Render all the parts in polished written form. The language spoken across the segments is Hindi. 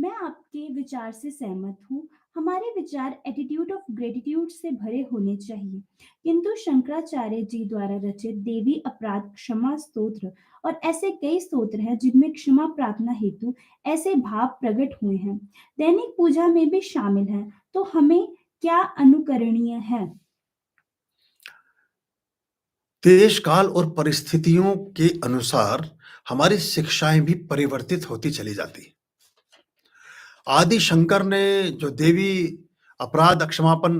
मैं आपके विचार से सहमत हूँ। हमारे विचार एटीट्यूड ऑफ ग्रेटिट्यूड से भरे होने चाहिए। किंतु शंकराचार्य जी द्वारा रचित देवी अपराध क्षमा स्तोत्र और ऐसे कई स्तोत्र हैं जिनमें क्षमा प्रार्थना हेतु ऐसे भाव प्रकट हुए हैं। दैनिक पूजा में भी शामिल हैं। तो हमें क्या अनुकरणीय है? देश काल और परिस्थितियों के अनुसार हमारी शिक्षाएं भी परिवर्तित होती चली जाती। आदि शंकर ने जो देवी अपराध क्षमापन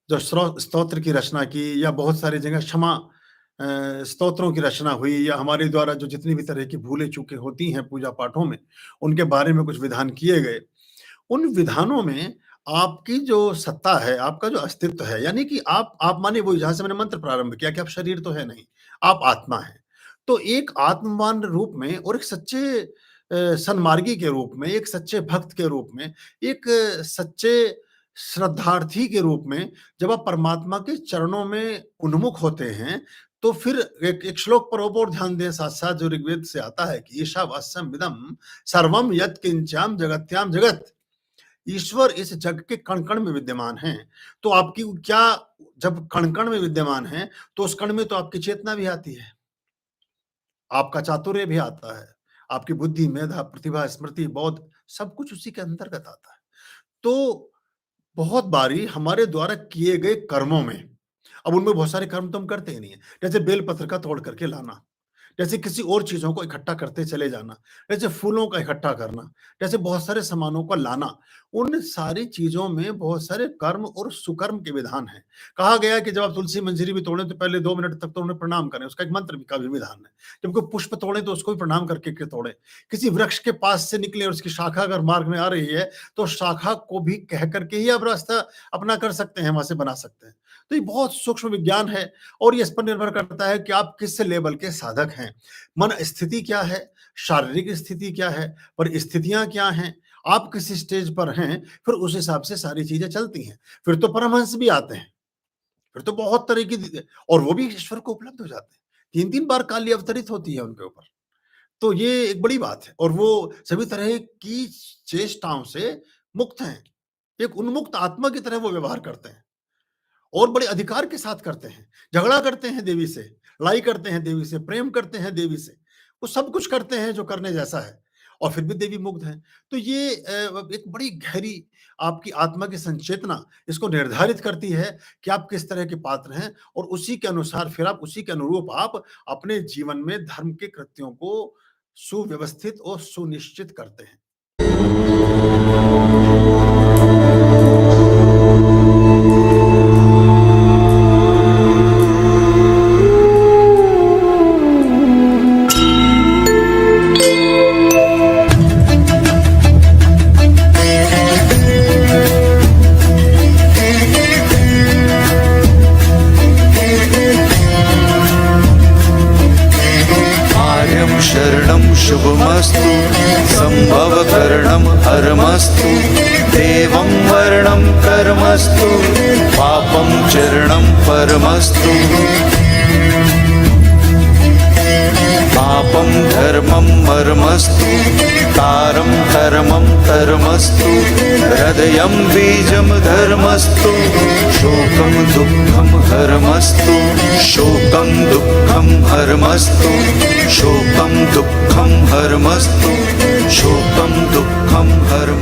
जो स्तोत्र की रचना की, या बहुत सारी जगह क्षमा स्तोत्रों की रचना हुई, या हमारे द्वारा जो जितनी भी तरह की भूलें चूकें होती हैं पूजा पाठों में, उनके बारे में कुछ विधान किए गए। उन विधानों में आपकी जो सत्ता है, आपका जो अस्तित्व है, यानी कि आप माने वो जहां से मैंने मंत्र प्रारंभ किया कि आप शरीर तो है नहीं, आप आत्मा है। तो एक आत्मवान रूप में और एक सच्चे सन्मार्गी के रूप में, एक सच्चे भक्त के रूप में, एक सच्चे श्रद्धार्थी के रूप में जब आप परमात्मा के चरणों में उन्मुख होते हैं, तो फिर एक श्लोक पर और ध्यान दें, साथ साथ जो ऋग्वेद से आता है कि ईशावास्यम इदम सर्वम यत् किंचाम जगत्याम जगत। ईश्वर इस जग के कण कण में विद्यमान है। तो आपकी क्या, जब कण कण में विद्यमान है तो उस कण में तो आपकी चेतना भी आती है, आपका चातुर्य भी आता है, आपकी बुद्धि, मेधा, प्रतिभा, स्मृति, बोध, सब कुछ उसी के अंतर्गत आता है। तो बहुत बारी हमारे द्वारा किए गए कर्मों में, अब उनमें बहुत सारे कर्म तो हम करते ही नहीं है, जैसे बेलपत्र का तोड़ करके लाना, जैसे किसी और चीजों को इकट्ठा करते चले जाना, जैसे फूलों का इकट्ठा करना, जैसे बहुत सारे सामानों को लाना, उन सारी चीजों में बहुत सारे कर्म और सुकर्म के विधान हैं। कहा गया कि जब आप तुलसी मंजरी भी तोड़ें तो पहले 2 मिनट तक तो उन्हें प्रणाम करें, उसका एक मंत्र का भी विधान है। जब कोई पुष्प तोड़े तो उसको भी प्रणाम करके के तोड़े। किसी वृक्ष के पास से निकले और उसकी शाखा अगर मार्ग में आ रही है तो शाखा को भी कह करके ही आप रास्ता अपना कर सकते हैं, वहां से बना सकते हैं। तो ये बहुत सूक्ष्म विज्ञान है और ये इस पर निर्भर करता है कि आप किस लेवल के साधक हैं, मन स्थिति क्या है, शारीरिक स्थिति क्या है, परिस्थितियां क्या हैं, आप किस स्टेज पर हैं, फिर उस हिसाब से सारी चीजें चलती हैं। फिर तो परमहंस भी आते हैं, फिर तो बहुत तरह की, और वो भी ईश्वर को उपलब्ध हो जाते हैं। 3-3 बार काली अवतरित होती है उनके ऊपर। तो ये एक बड़ी बात है, और वो सभी तरह की चेष्टाओं से मुक्त हैं, एक उन्मुक्त आत्मा की तरह वो व्यवहार करते हैं और बड़े अधिकार के साथ करते हैं। झगड़ा करते हैं देवी से, लड़ाई करते हैं देवी से, प्रेम करते हैं देवी से, वो सब कुछ करते हैं जो करने जैसा है, और फिर भी देवी मुग्ध है। तो ये एक बड़ी गहरी आपकी आत्मा की संचेतना इसको निर्धारित करती है कि आप किस तरह के पात्र हैं, और उसी के अनुसार फिर आप उसी के अनुरूप आप अपने जीवन में धर्म के कृत्यों को सुव्यवस्थित और सुनिश्चित करते हैं। शुभमस्तु संभवकरणं हरमस्तु देवं वर्णं कर्मस्तु पापं चरणं परमस्तु पापं धर्मं मर्मस्तु तारं धर्मं कर्मस्तु हृदयं बीजं धर्मस्तु शोकं दुःखं हरमस्तु शोकं दुःखं हरमस्तु शोकं दुःखं हरमस्तु शोकं दुःखं हरमस्तु।